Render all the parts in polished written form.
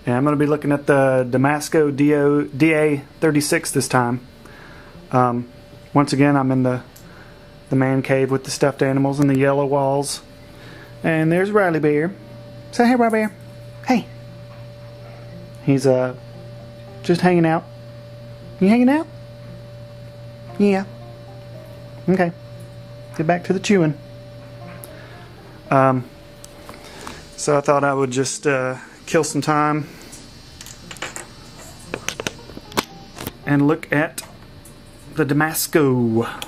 Yeah, I'm going to be looking at the Damasko DA36 this time. Once again, I'm in the man cave with the stuffed animals and the yellow walls. And there's Riley Bear. Say hey, Riley Bear. Hey. He's just hanging out. You hanging out? Yeah. Okay. Get back to the chewing. So I thought I would just kill some time and look at the Damasko.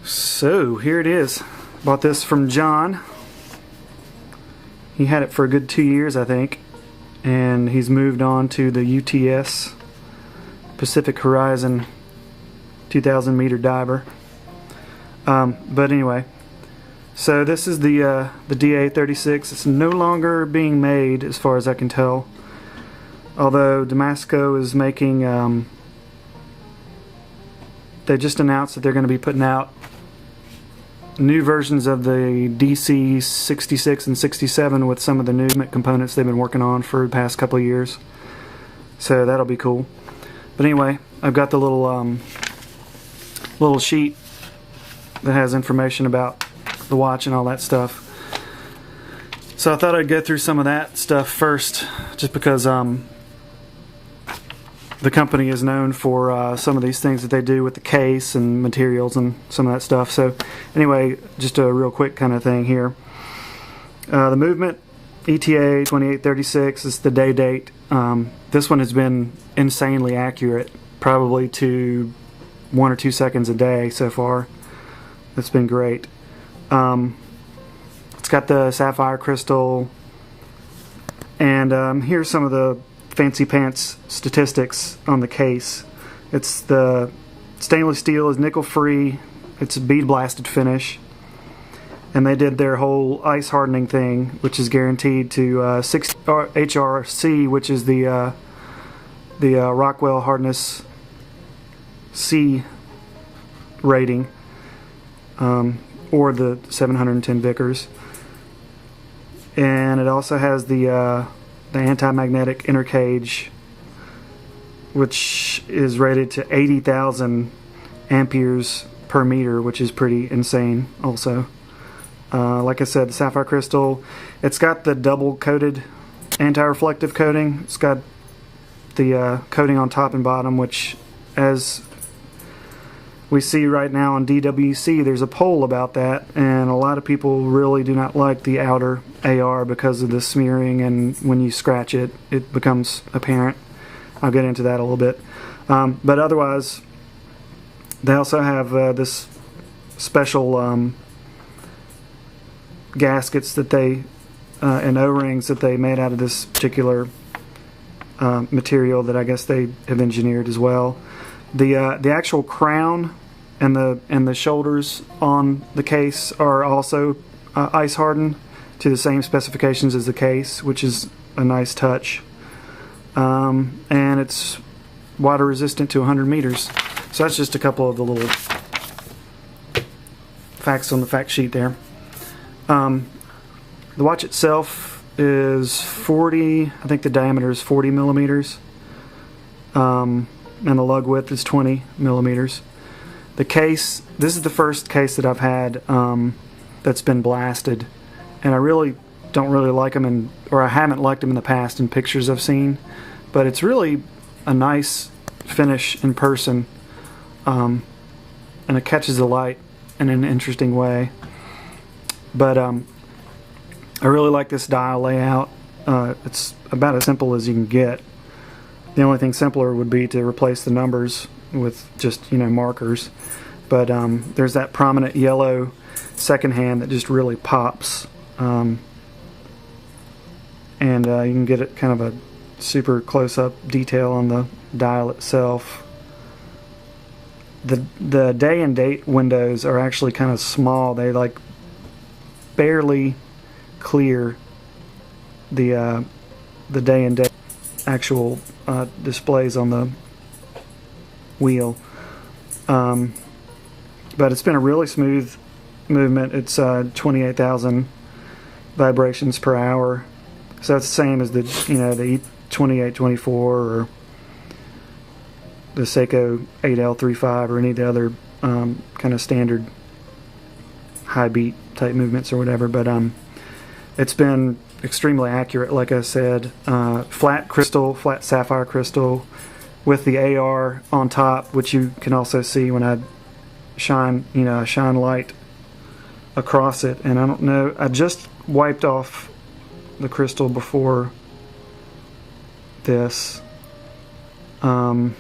So here it is. Bought this from John. He had it for a good 2 years, I think, and he's moved on to the UTS Pacific Horizon 2,000 meter diver. But anyway, so this is the DA36. It's no longer being made, as far as I can tell. Although Damasko is making, they just announced that they're going to be putting out new versions of the DC 66 and 67 with some of the new components they've been working on for the past couple of years. So that'll be cool. But anyway, I've got the little sheet that has information about the watch and all that stuff. So I thought I'd go through some of that stuff first, just because the company is known for some of these things that they do with the case and materials and some of that stuff. So anyway, just a real quick kind of thing here. The movement, ETA 2836 is the day date. This one has been insanely accurate, probably to 1 or 2 seconds a day so far. It's been great. It's got the sapphire crystal, and here's some of the fancy pants statistics on the case. It's the stainless steel is nickel free. It's a bead blasted finish, and they did their whole ice hardening thing, which is guaranteed to 6 HRC, which is the Rockwell Hardness C rating, or the 710 Vickers. And it also has the anti-magnetic inner cage, which is rated to 80,000 amperes per meter, which is pretty insane also. Like I said, the sapphire crystal, it's got the double coated anti-reflective coating. It's got the coating on top and bottom, which, as we see right now on DWC, there's a poll about that, and a lot of people really do not like the outer AR because of the smearing, and when you scratch it, it becomes apparent. I'll get into that a little bit. But otherwise, they also have this special gaskets that they and O-rings that they made out of this particular material that I guess they have engineered as well. The actual crown and the shoulders on the case are also ice hardened to the same specifications as the case, which is a nice touch. And it's water resistant to 100 meters. So that's just a couple of the little facts on the fact sheet there. The watch itself is 40, I think the diameter is 40 millimeters. And the lug width is 20 millimeters. The case, this is the first case that I've had that's been blasted, and I really don't really like them, or I haven't liked them in the past in pictures I've seen, but it's really a nice finish in person, and it catches the light in an interesting way. But I really like this dial layout. It's about as simple as you can get. The only thing simpler would be to replace the numbers with just, markers. But there's that prominent yellow second hand that just really pops. And you can get it kind of a super close-up detail on the dial itself. The day and date windows are actually kind of small. They like barely clear the day and date actual displays on wheel. But it's been a really smooth movement. It's 28,000 vibrations per hour, so it's the same as the the E2824 or the Seiko 8L35 or any of the other kind of standard high beat type movements or whatever. But it's been extremely accurate, like I said. Flat crystal, flat sapphire crystal with the AR on top, which you can also see when I shine light across it. And I don't know, I just wiped off the crystal before this. Trying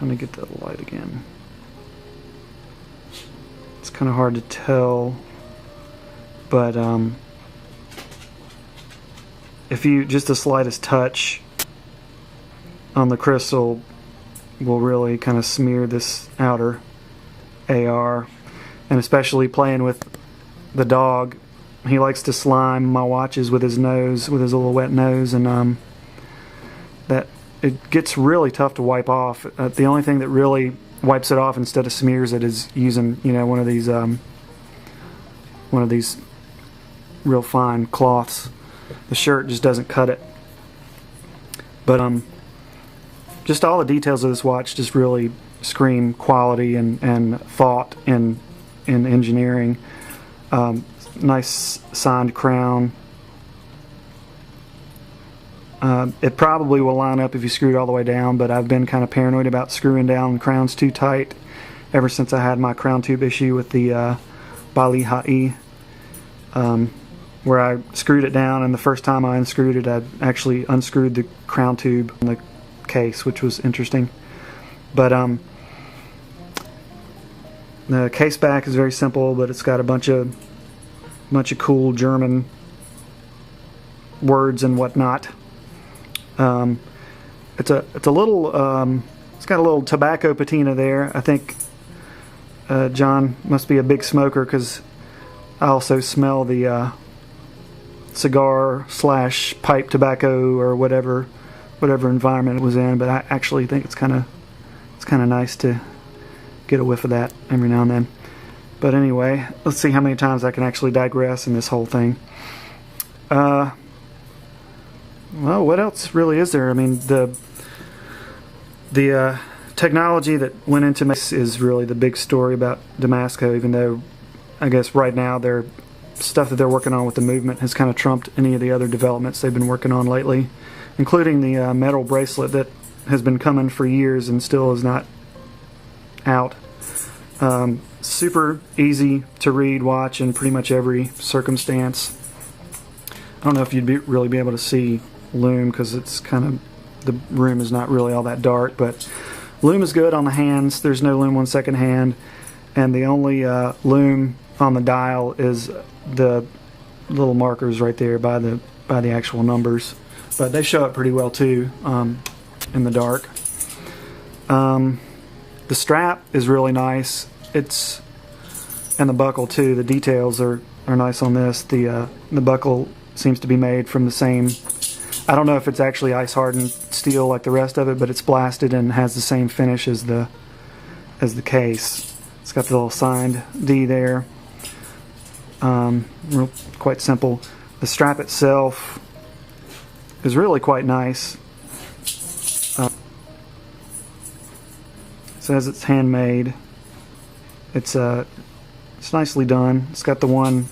to get the light again. It's kind of hard to tell, but if you just the slightest touch on the crystal will really kind of smear this outer AR. And especially playing with the dog, he likes to slime my watches with his nose, with his little wet nose, and that it gets really tough to wipe off. The only thing that really wipes it off instead of smears it is using one of these real fine cloths. The shirt just doesn't cut it. But just all the details of this watch just really scream quality and thought in engineering. Nice signed crown. It probably will line up if you screw it all the way down, but I've been kind of paranoid about screwing down crowns too tight ever since I had my crown tube issue with the Bali Hai, where I screwed it down, and the first time I unscrewed it, I actually unscrewed the crown tube in the case, which was interesting. But the case back is very simple, but it's got a bunch of cool German words and whatnot. It's a little it's got a little tobacco patina there. I think John must be a big smoker, because I also smell the cigar / pipe tobacco or whatever environment it was in. But I actually think it's kind of nice to get a whiff of that every now and then. But anyway, let's see how many times I can actually digress in this whole thing. Well, what else really is there? I mean, the technology that went into this is really the big story about Damasko, even though I guess right now their stuff that they're working on with the movement has kind of trumped any of the other developments they've been working on lately, including the metal bracelet that has been coming for years and still is not out. Super easy to read watch in pretty much every circumstance. I don't know if you'd really be able to see lume, because it's kind of, the room is not really all that dark, but lume is good on the hands. There's no lume on second hand, and the only lume on the dial is the little markers right there by the actual numbers, but they show up pretty well too in the dark. The strap is really nice. And the buckle too. The details are nice on this. The buckle seems to be made from the same, I don't know if it's actually ice hardened steel like the rest of it, but it's blasted and has the same finish as the case. It's got the little signed D there. Quite simple. The strap itself is really quite nice. It says it's handmade. It's nicely done. It's got the one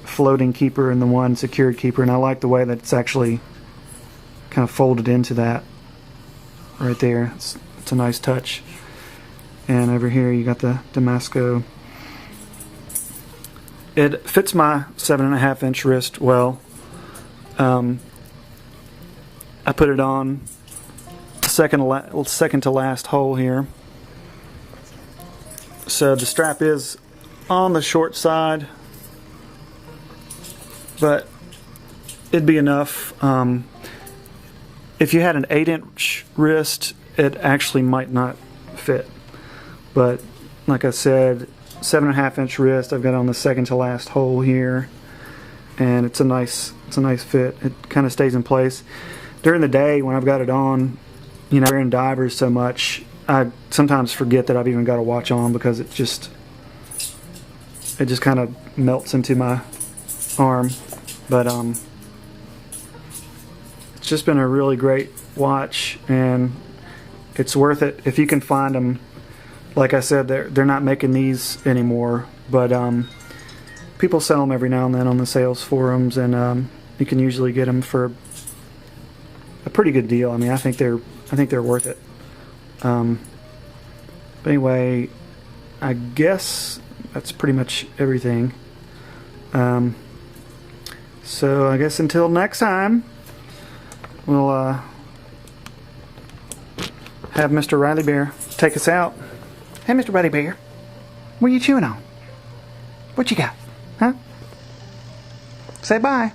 floating keeper and the one secured keeper, and I like the way that it's actually kind of folded into that right there. It's a nice touch. And over here you got the Damasko. It fits my 7.5 inch wrist well. I put it on the second to last hole here. So the strap is on the short side, but it'd be enough. If you had an 8-inch wrist, it actually might not fit. But like I said, 7.5 inch wrist. I've got it on the second to last hole here, and it's a nice fit. It kind of stays in place. During the day when I've got it on, wearing divers so much, I sometimes forget that I've even got a watch on because it just kind of melts into my arm. But it's just been a really great watch, and it's worth it if you can find them. Like I said, they're not making these anymore, but people sell them every now and then on the sales forums, and you can usually get them for a pretty good deal. I mean, I think they're worth it. But anyway, I guess that's pretty much everything. So I guess until next time, we'll have Mr. Riley Bear take us out. Hey, Mr. Riley Bear, what are you chewing on? What you got? Huh? Say bye.